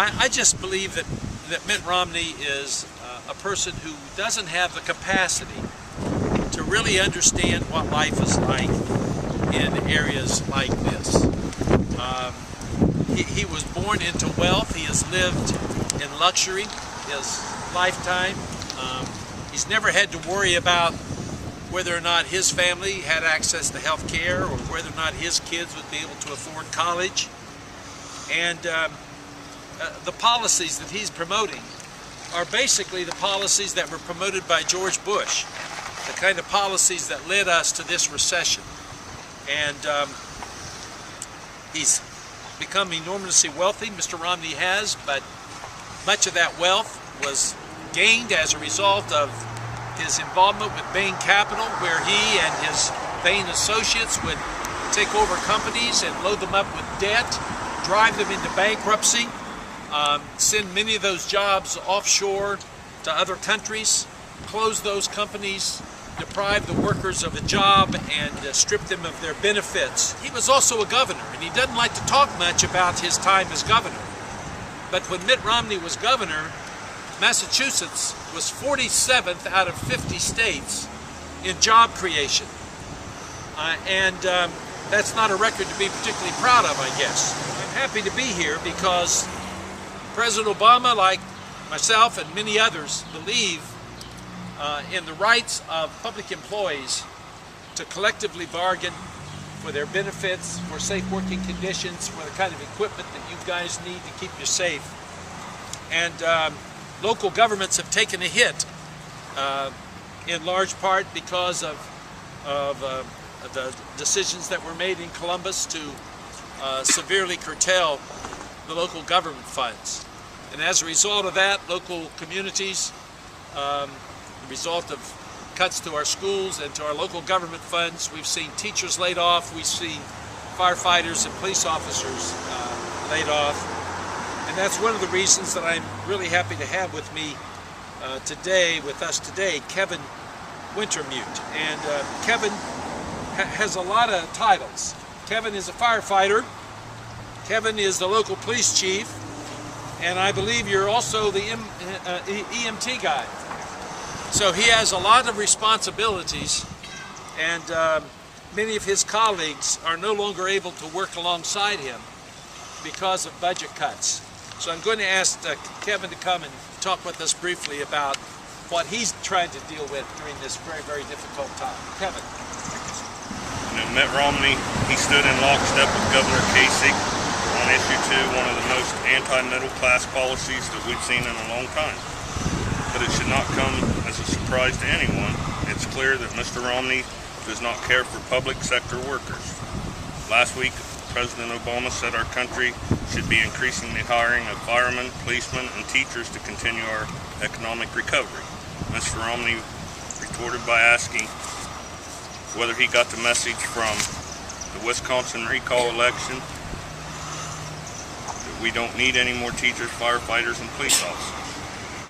I just believe that Mitt Romney is a person who doesn't have the capacity to really understand what life is like in areas like this. He was born into wealth. He has lived in luxury his lifetime. He's never had to worry about whether or not his family had access to health care or whether or not his kids would be able to afford college. And the policies that he's promoting are basically the policies that were promoted by George Bush, the kind of policies that led us to this recession. And he's become enormously wealthy, Mr. Romney has, but much of that wealth was gained as a result of his involvement with Bain Capital, where he and his Bain associates would take over companies and load them up with debt, drive them into bankruptcy, send many of those jobs offshore to other countries, close those companies, deprive the workers of a job, and strip them of their benefits. He was also a governor, and he doesn't like to talk much about his time as governor. But when Mitt Romney was governor, Massachusetts was 47th out of 50 states in job creation. That's not a record to be particularly proud of, I guess. I'm happy to be here because President Obama, like myself and many others, believe in the rights of public employees to collectively bargain for their benefits, for safe working conditions, for the kind of equipment that you guys need to keep you safe. And local governments have taken a hit in large part because of the decisions that were made in Columbus to severely curtail the local government funds. And as a result of that, local communities, the result of cuts to our schools and to our local government funds, we've seen teachers laid off, we've seen firefighters and police officers laid off. And that's one of the reasons that I'm really happy to have with me with us today, Kevin Wintermute. And Kevin has a lot of titles. Kevin is a firefighter. Kevin is the local police chief. And I believe you're also the EMT guy. So he has a lot of responsibilities, and many of his colleagues are no longer able to work alongside him because of budget cuts. So I'm going to ask Kevin to come and talk with us briefly about what he's trying to deal with during this very, very difficult time. Kevin. Mitt Romney, he stood in lockstep with Governor Kasich on issue 2, one of the most anti-middle class policies that we've seen in a long time. But it should not come as a surprise to anyone. It's clear that Mr. Romney does not care for public sector workers. Last week, President Obama said our country should be increasingly hiring of firemen, policemen, and teachers to continue our economic recovery. Mr. Romney retorted by asking whether he got the message from the Wisconsin recall election that we don't need any more teachers, firefighters, and police officers.